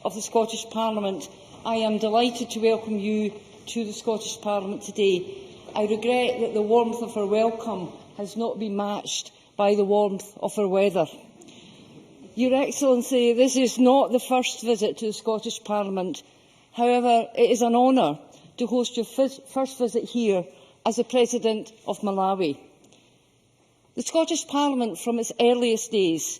of the Scottish Parliament, I am delighted to welcome you to the Scottish Parliament today. I regret that the warmth of our welcome has not been matched by the warmth of our weather. Your Excellency, this is not the first visit to the Scottish Parliament. However, it is an honour to host your first visit here as the President of Malawi. The Scottish Parliament, from its earliest days,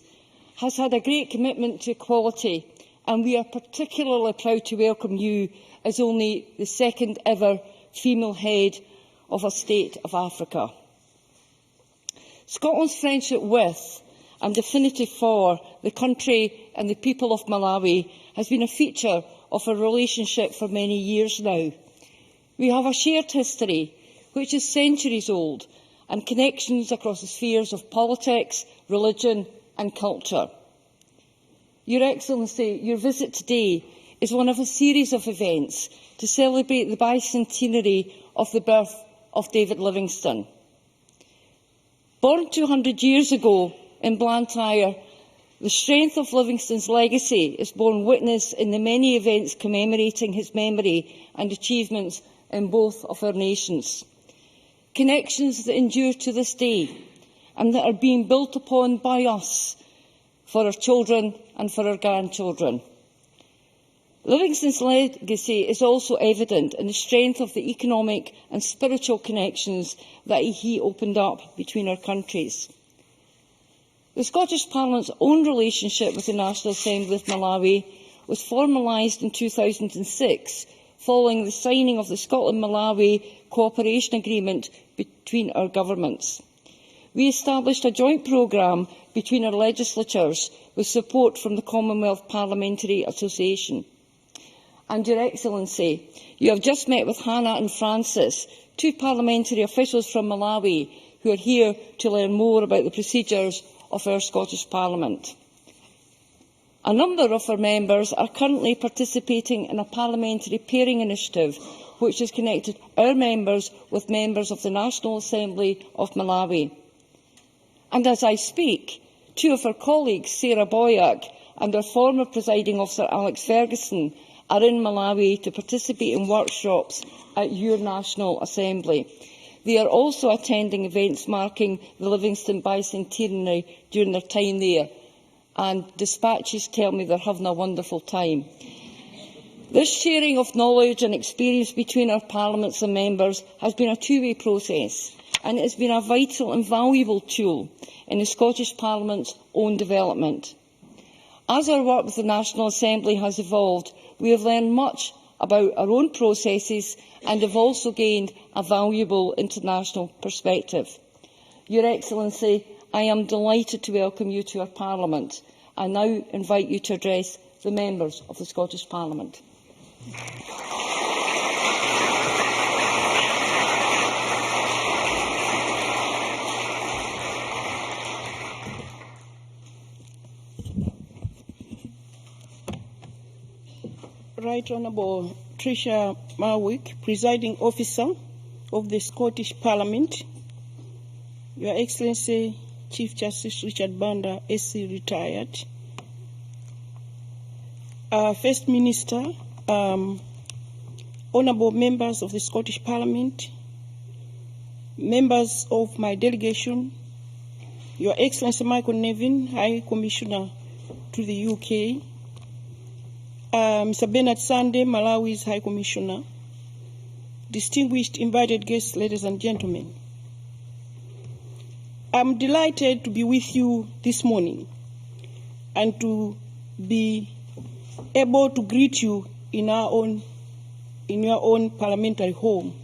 has had a great commitment to equality, and we are particularly proud to welcome you as only the second ever female head of a state of Africa. Scotland's friendship with and affinity for the country and the people of Malawi has been a feature of our relationship for many years now. We have a shared history which is centuries old and connections across the spheres of politics, religion and culture. Your Excellency, your visit today is one of a series of events to celebrate the bicentenary of the birth of David Livingstone. Born 200 years ago in Blantyre, the strength of Livingstone's legacy is borne witness in the many events commemorating his memory and achievements in both of our nations. Connections that endure to this day and that are being built upon by us for our children and for our grandchildren. Livingstone's legacy is also evident in the strength of the economic and spiritual connections that he opened up between our countries. The Scottish Parliament's own relationship with the National Assembly of Malawi was formalised in 2006, following the signing of the Scotland-Malawi Cooperation Agreement between our governments. We established a joint programme between our legislatures with support from the Commonwealth Parliamentary Association. And Your Excellency, you have just met with Hannah and Francis, two parliamentary officials from Malawi, who are here to learn more about the procedures of our Scottish Parliament. A number of our members are currently participating in a parliamentary pairing initiative which has connected our members with members of the National Assembly of Malawi. And as I speak, two of our colleagues, Sarah Boyack and our former presiding officer Alex Ferguson, are in Malawi to participate in workshops at your National Assembly. They are also attending events marking the Livingstone bicentenary during their time there, and dispatches tell me they're having a wonderful time. This sharing of knowledge and experience between our parliaments and members has been a two-way process, and it has been a vital and valuable tool in the Scottish Parliament's own development. As our work with the National Assembly has evolved, we have learned much about our own processes and have also gained a valuable international perspective. Your Excellency, I am delighted to welcome you to our Parliament. I now invite you to address the members of the Scottish Parliament. Right Honourable Tricia Marwick, Presiding Officer of the Scottish Parliament, Your Excellency Chief Justice Richard Banda, SC retired, First Minister, Honourable members of the Scottish Parliament, members of my delegation, Your Excellency Michael Nevin, High Commissioner to the UK, Mr. Bernard Sande, Malawi's High Commissioner, distinguished invited guests, ladies and gentlemen. I'm delighted to be with you this morning and to be able to greet you in your own parliamentary home.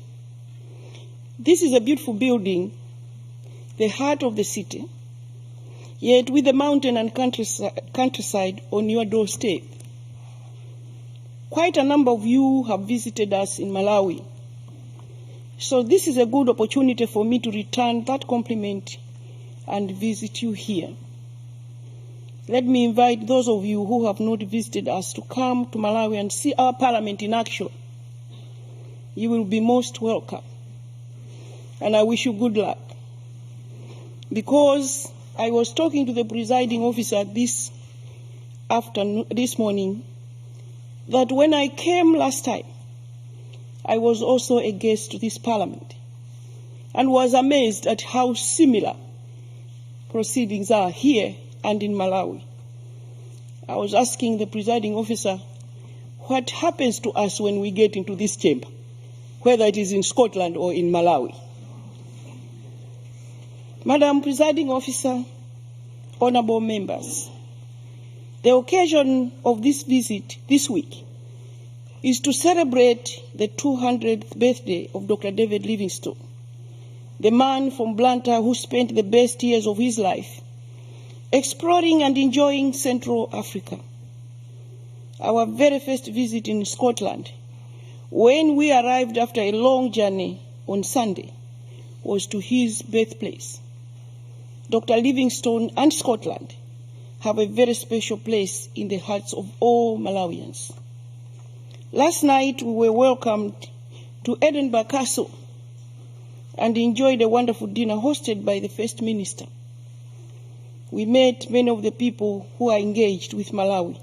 This is a beautiful building, the heart of the city, yet with the mountain and countryside on your doorstep. Quite a number of you have visited us in Malawi, so this is a good opportunity for me to return that compliment and visit you here. Let me invite those of you who have not visited us to come to Malawi and see our Parliament in action. You will be most welcome, and I wish you good luck. Because I was talking to the presiding officer this morning, that when I came last time, I was also a guest to this parliament and was amazed at how similar proceedings are here and in Malawi. I was asking the presiding officer, what happens to us when we get into this chamber, whether it is in Scotland or in Malawi? Madam Presiding Officer, honorable members, the occasion of this visit this week is to celebrate the 200th birthday of Dr. David Livingstone, the man from Blantyre who spent the best years of his life exploring and enjoying Central Africa. Our very first visit in Scotland, when we arrived after a long journey on Sunday, was to his birthplace. Dr. Livingstone and Scotland have a very special place in the hearts of all Malawians. Last night, we were welcomed to Edinburgh Castle and enjoyed a wonderful dinner hosted by the First Minister. We met many of the people who are engaged with Malawi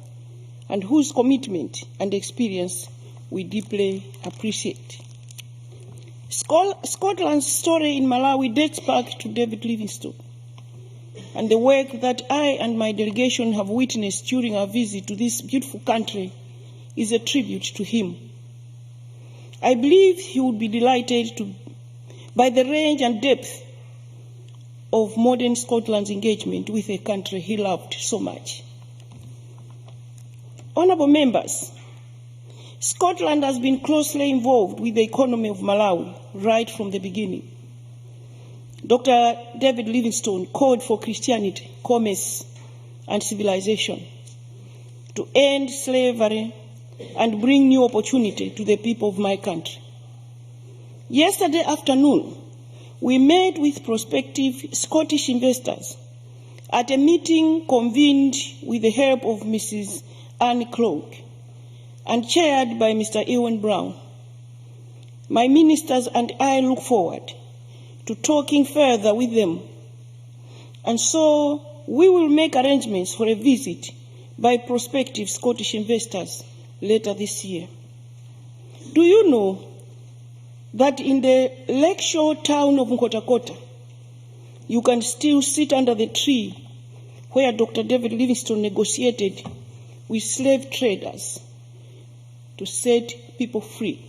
and whose commitment and experience we deeply appreciate. Scotland's story in Malawi dates back to David Livingstone, and the work that I and my delegation have witnessed during our visit to this beautiful country is a tribute to him. I believe he would be delighted by the range and depth of modern Scotland's engagement with a country he loved so much. Honourable members, Scotland has been closely involved with the economy of Malawi right from the beginning. Dr. David Livingstone called for Christianity, commerce, and civilization to end slavery and bring new opportunity to the people of my country. Yesterday afternoon, we met with prospective Scottish investors at a meeting convened with the help of Mrs. Anne Clark and chaired by Mr. Ewan Brown. My ministers and I look forward to talking further with them, and so we will make arrangements for a visit by prospective Scottish investors later this year. Do you know that in the lakeshore town of Nkotakota, you can still sit under the tree where Dr. David Livingstone negotiated with slave traders to set people free?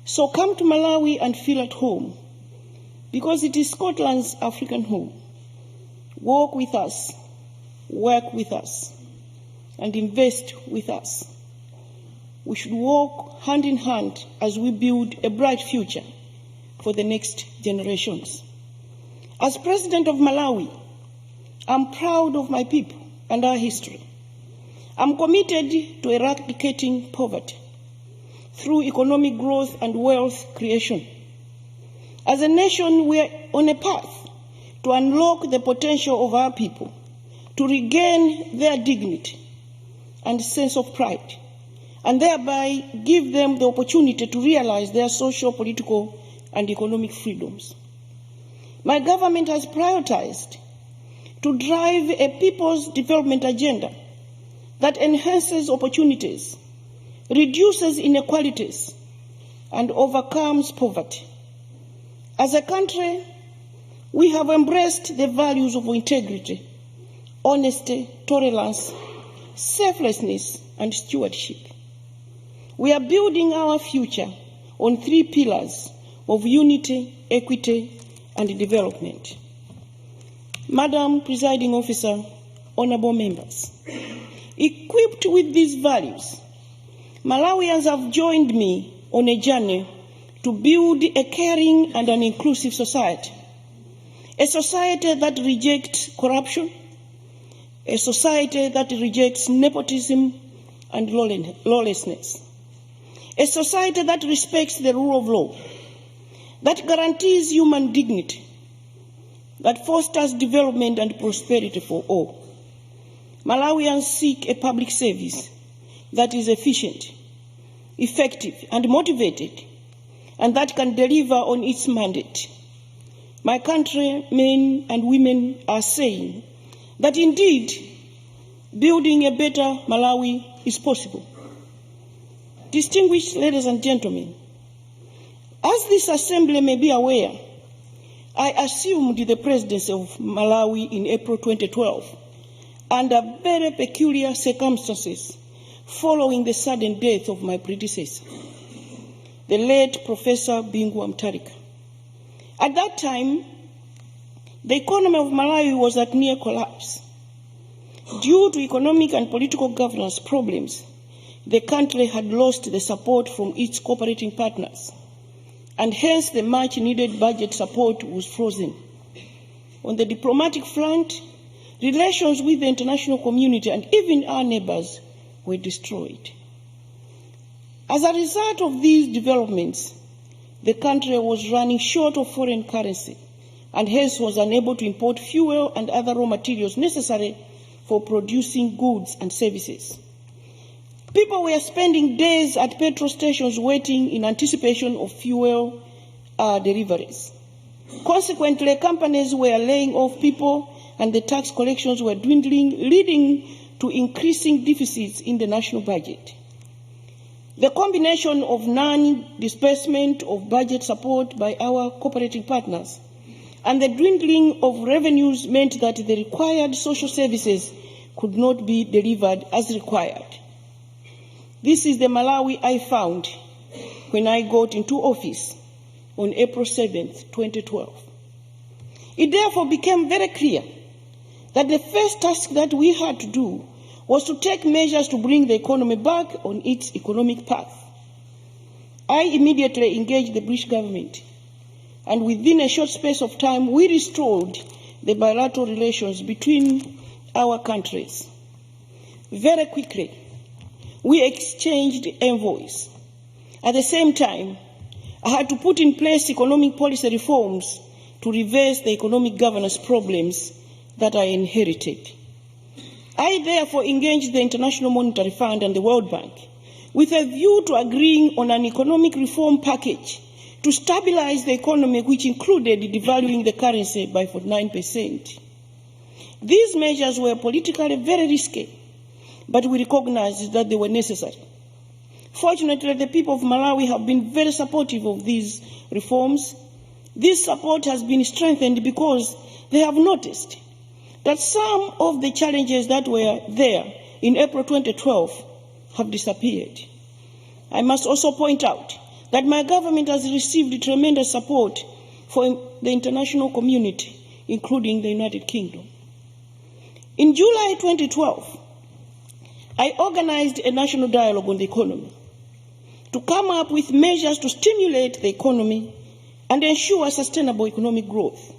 So come to Malawi and feel at home, because it is Scotland's African home. Walk with us, work with us, and invest with us. We should walk hand in hand as we build a bright future for the next generations. As President of Malawi, I'm proud of my people and our history. I'm committed to eradicating poverty through economic growth and wealth creation. As a nation, we are on a path to unlock the potential of our people, to regain their dignity and sense of pride, and thereby give them the opportunity to realize their social, political, and economic freedoms. My government has prioritized to drive a people's development agenda that enhances opportunities, reduces inequalities, and overcomes poverty. As a country, we have embraced the values of integrity, honesty, tolerance, selflessness, and stewardship. We are building our future on 3 pillars of unity, equity, and development. Madam Presiding Officer, honorable members, equipped with these values, Malawians have joined me on a journey to build a caring and an inclusive society, a society that rejects corruption, a society that rejects nepotism and lawlessness, a society that respects the rule of law, that guarantees human dignity, that fosters development and prosperity for all. Malawians seek a public service that is efficient, effective, and motivated, and that can deliver on its mandate. My countrymen and women are saying that indeed building a better Malawi is possible. Distinguished ladies and gentlemen, as this assembly may be aware, I assumed the presidency of Malawi in April 2012 under very peculiar circumstances following the sudden death of my predecessor, the late Professor Bingu Mutharika. At that time, the economy of Malawi was at near collapse. Due to economic and political governance problems, the country had lost the support from its cooperating partners, and hence the much-needed budget support was frozen. On the diplomatic front, relations with the international community and even our neighbors were destroyed. As a result of these developments, the country was running short of foreign currency and hence was unable to import fuel and other raw materials necessary for producing goods and services. People were spending days at petrol stations waiting in anticipation of fuel deliveries. Consequently, companies were laying off people and the tax collections were dwindling, leading to increasing deficits in the national budget. The combination of non-disbursement of budget support by our cooperating partners and the dwindling of revenues meant that the required social services could not be delivered as required. This is the Malawi I found when I got into office on April 7th, 2012. It therefore became very clear that the first task that we had to do was to take measures to bring the economy back on its economic path. I immediately engaged the British government, and within a short space of time, we restored the bilateral relations between our countries. Very quickly, we exchanged envoys. At the same time, I had to put in place economic policy reforms to reverse the economic governance problems that I inherited. I therefore engaged the International Monetary Fund and the World Bank with a view to agreeing on an economic reform package to stabilize the economy, which included devaluing the currency by 49%. These measures were politically very risky, but we recognized that they were necessary. Fortunately, the people of Malawi have been very supportive of these reforms. This support has been strengthened because they have noticed that some of the challenges that were there in April 2012 have disappeared. I must also point out that my government has received tremendous support from the international community, including the United Kingdom. In July 2012, I organized a national dialogue on the economy to come up with measures to stimulate the economy and ensure sustainable economic growth.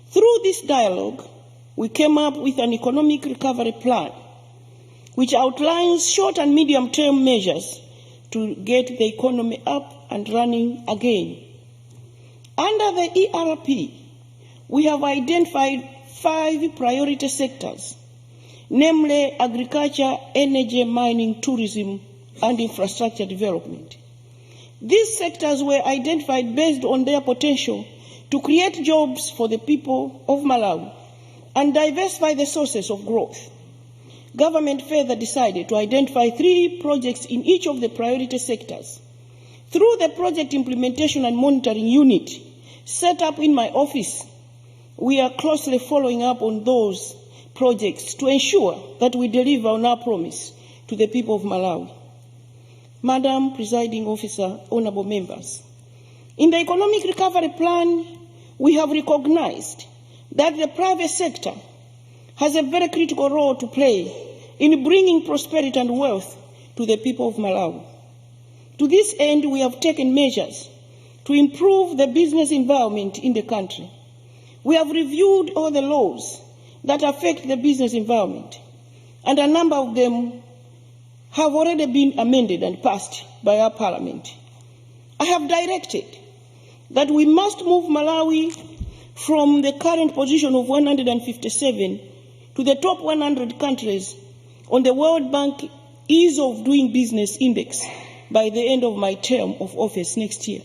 Through this dialogue, we came up with an economic recovery plan, which outlines short and medium-term measures to get the economy up and running again. Under the ERP, we have identified 5 priority sectors, namely agriculture, energy, mining, tourism, and infrastructure development. These sectors were identified based on their potential to create jobs for the people of Malawi and diversify the sources of growth. Government further decided to identify 3 projects in each of the priority sectors. Through the project implementation and monitoring unit set up in my office, we are closely following up on those projects to ensure that we deliver on our promise to the people of Malawi. Madam Presiding Officer, honorable members, in the economic recovery plan, we have recognized that the private sector has a very critical role to play in bringing prosperity and wealth to the people of Malawi. To this end, we have taken measures to improve the business environment in the country. We have reviewed all the laws that affect the business environment, and a number of them have already been amended and passed by our parliament. I have directed that we must move Malawi from the current position of 157 to the top 100 countries on the World Bank Ease of Doing Business Index by the end of my term of office next year.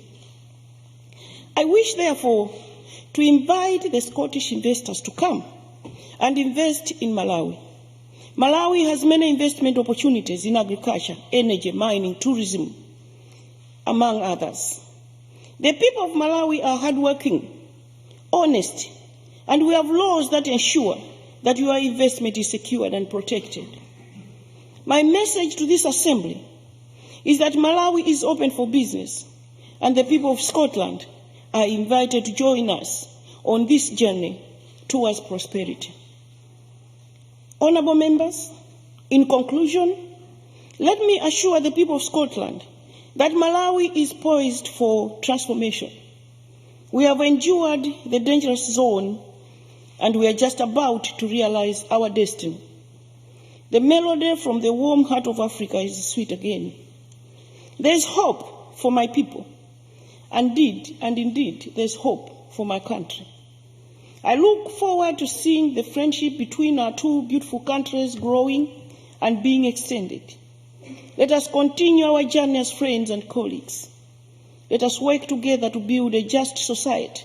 I wish, therefore, to invite the Scottish investors to come and invest in Malawi. Malawi has many investment opportunities in agriculture, energy, mining, tourism, among others. The people of Malawi are hardworking, honest, and we have laws that ensure that your investment is secured and protected. My message to this Assembly is that Malawi is open for business, and the people of Scotland are invited to join us on this journey towards prosperity. Honourable members, in conclusion, let me assure the people of Scotland that Malawi is poised for transformation. We have endured the dangerous zone, and we are just about to realise our destiny. The melody from the warm heart of Africa is sweet again. There is hope for my people, and indeed, there is hope for my country. I look forward to seeing the friendship between our two beautiful countries growing and being extended. Let us continue our journey as friends and colleagues. Let us work together to build a just society,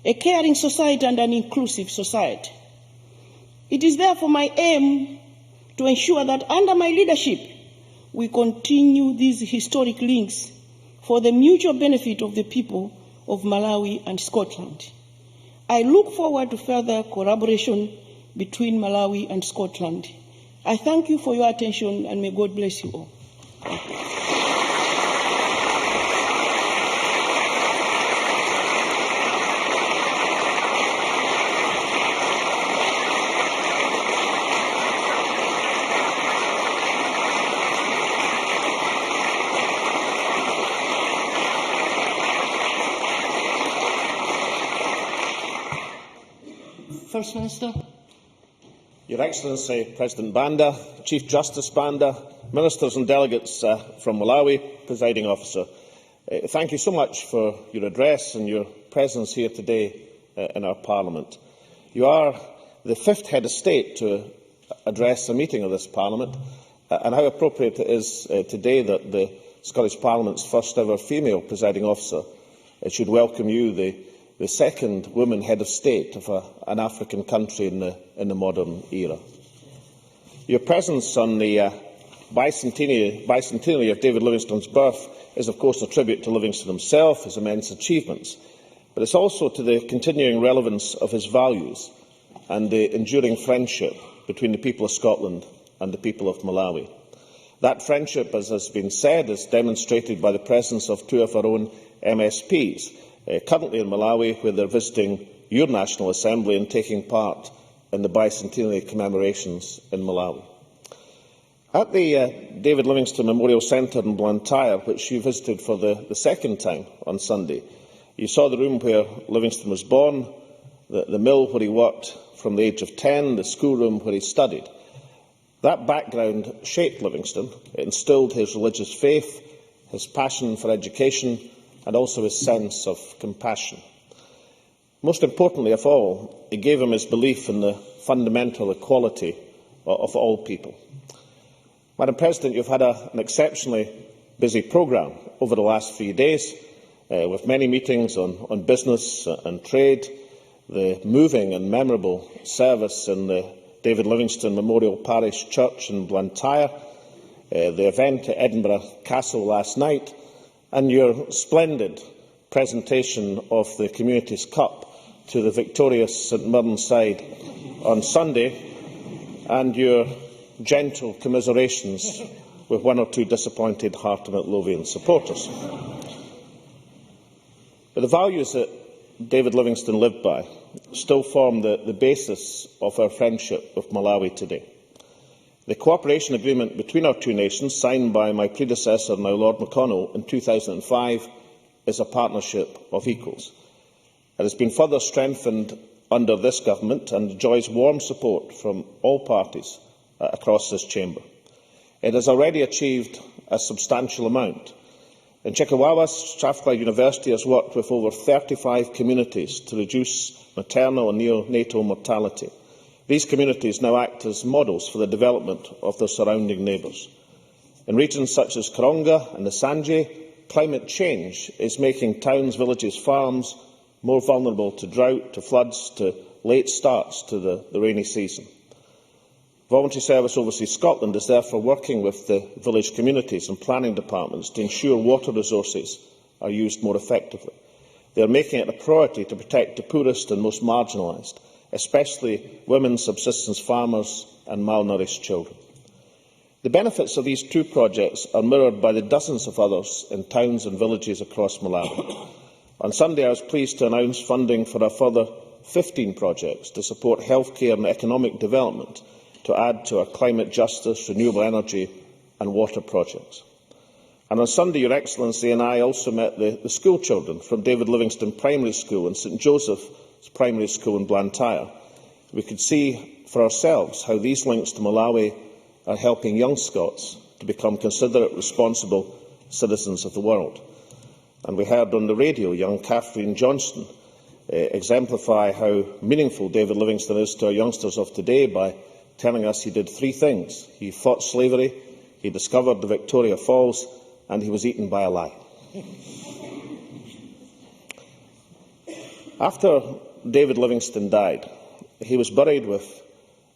a caring society, and an inclusive society. It is therefore my aim to ensure that under my leadership, we continue these historic links for the mutual benefit of the people of Malawi and Scotland. I look forward to further collaboration between Malawi and Scotland. I thank you for your attention, and may God bless you all. Thank you. First Minister. Your Excellency, President Banda, Chief Justice Banda, Ministers and Delegates from Malawi, Presiding Officer, thank you so much for your address and your presence here today in our Parliament. You are the fifth head of state to address a meeting of this Parliament, and how appropriate it is today that the Scottish Parliament's first ever female Presiding Officer should welcome you, the second woman head of state of an African country in the modern era. Your presence on the bicentenary of David Livingstone's birth is, of course, a tribute to Livingstone himself, his immense achievements, but it's also to the continuing relevance of his values and the enduring friendship between the people of Scotland and the people of Malawi. That friendship, as has been said, is demonstrated by the presence of two of our own MSPs, currently in Malawi, where they are visiting your National Assembly and taking part in the bicentenary commemorations in Malawi. At the David Livingstone Memorial Centre in Blantyre, which you visited for the second time on Sunday, you saw the room where Livingstone was born, the mill where he worked from the age of 10, the schoolroom where he studied. That background shaped Livingstone. It instilled his religious faith, his passion for education, and also his sense of compassion. Most importantly of all, it gave him his belief in the fundamental equality of all people. Madam President, you've had an exceptionally busy programme over the last few days, with many meetings on business and trade, the moving and memorable service in the David Livingstone Memorial Parish Church in Blantyre, the event at Edinburgh Castle last night, and your splendid presentation of the Communities' Cup to the victorious St Mirren side on Sunday, and your gentle commiserations with one or two disappointed Heart of Midlothian supporters. But the values that David Livingstone lived by still form the basis of our friendship with Malawi today. The cooperation agreement between our two nations, signed by my predecessor, now Lord McConnell, in 2005, is a partnership of equals. It has been further strengthened under this government and enjoys warm support from all parties across this chamber. It has already achieved a substantial amount. In Chickawawa, Strathclyde University has worked with over 35 communities to reduce maternal and neonatal mortality. These communities now act as models for the development of their surrounding neighbours. In regions such as Karonga and the Sanje, climate change is making towns, villages, farms more vulnerable to drought, to floods, to late starts to the rainy season. Voluntary Service Overseas Scotland is therefore working with the village communities and planning departments to ensure water resources are used more effectively. They are making it a priority to protect the poorest and most marginalised, especially women, subsistence farmers and malnourished children. The benefits of these two projects are mirrored by the dozens of others in towns and villages across Malawi. On Sunday, I was pleased to announce funding for a further 15 projects to support healthcare and economic development to add to our climate justice, renewable energy and water projects. And on Sunday, Your Excellency and I also met the school children from David Livingstone Primary School and St Joseph's Primary School in Blantyre. We could see for ourselves how these links to Malawi are helping young Scots to become considerate, responsible citizens of the world. And we heard on the radio young Catherine Johnston exemplify how meaningful David Livingstone is to our youngsters of today by telling us he did three things. He fought slavery, he discovered the Victoria Falls, and he was eaten by a lie. After David Livingstone died, he was buried with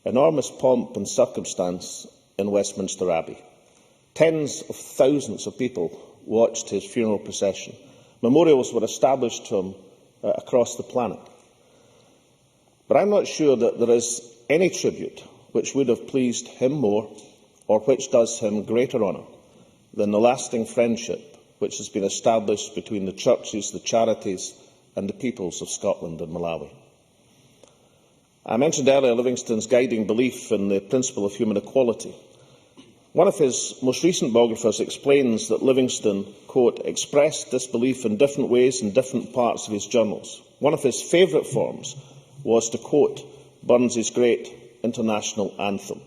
enormous pomp and circumstance in Westminster Abbey. Tens of thousands of people watched his funeral procession. Memorials were established to him across the planet. But I'm not sure that there is any tribute which would have pleased him more or which does him greater honour than the lasting friendship which has been established between the churches, the charities and the peoples of Scotland and Malawi. I mentioned earlier Livingstone's guiding belief in the principle of human equality. One of his most recent biographers explains that Livingstone, quote, expressed this belief in different ways in different parts of his journals. One of his favourite forms was to quote Burns's great international anthem.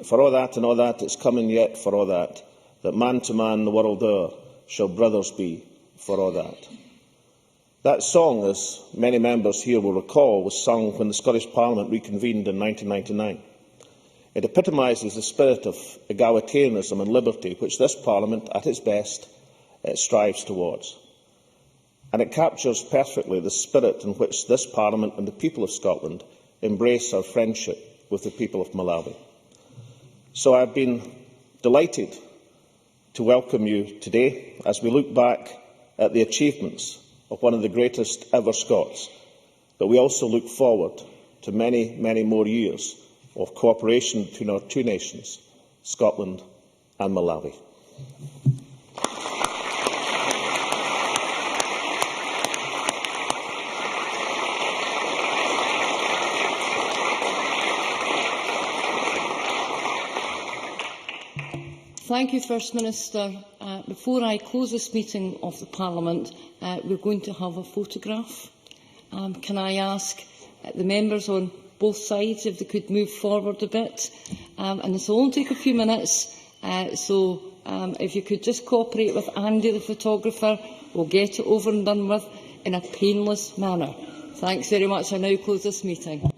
For all that and all that, it's coming yet for all that man to man the world o'er shall brothers be for all that. That song, as many members here will recall, was sung when the Scottish Parliament reconvened in 1999. It epitomises the spirit of egalitarianism and liberty which this Parliament, at its best, strives towards. And it captures perfectly the spirit in which this Parliament and the people of Scotland embrace our friendship with the people of Malawi. So I have been delighted to welcome you today as we look back at the achievements of one of the greatest ever Scots, but we also look forward to many, many more years of cooperation between our two nations, Scotland and Malawi. Thank you, First Minister. Before I close this meeting of the Parliament, we're going to have a photograph. Can I ask the members on both sides if they could move forward a bit? And this will only take a few minutes, so if you could just cooperate with Andy, the photographer, we'll get it over and done with in a painless manner. Thanks very much. I now close this meeting.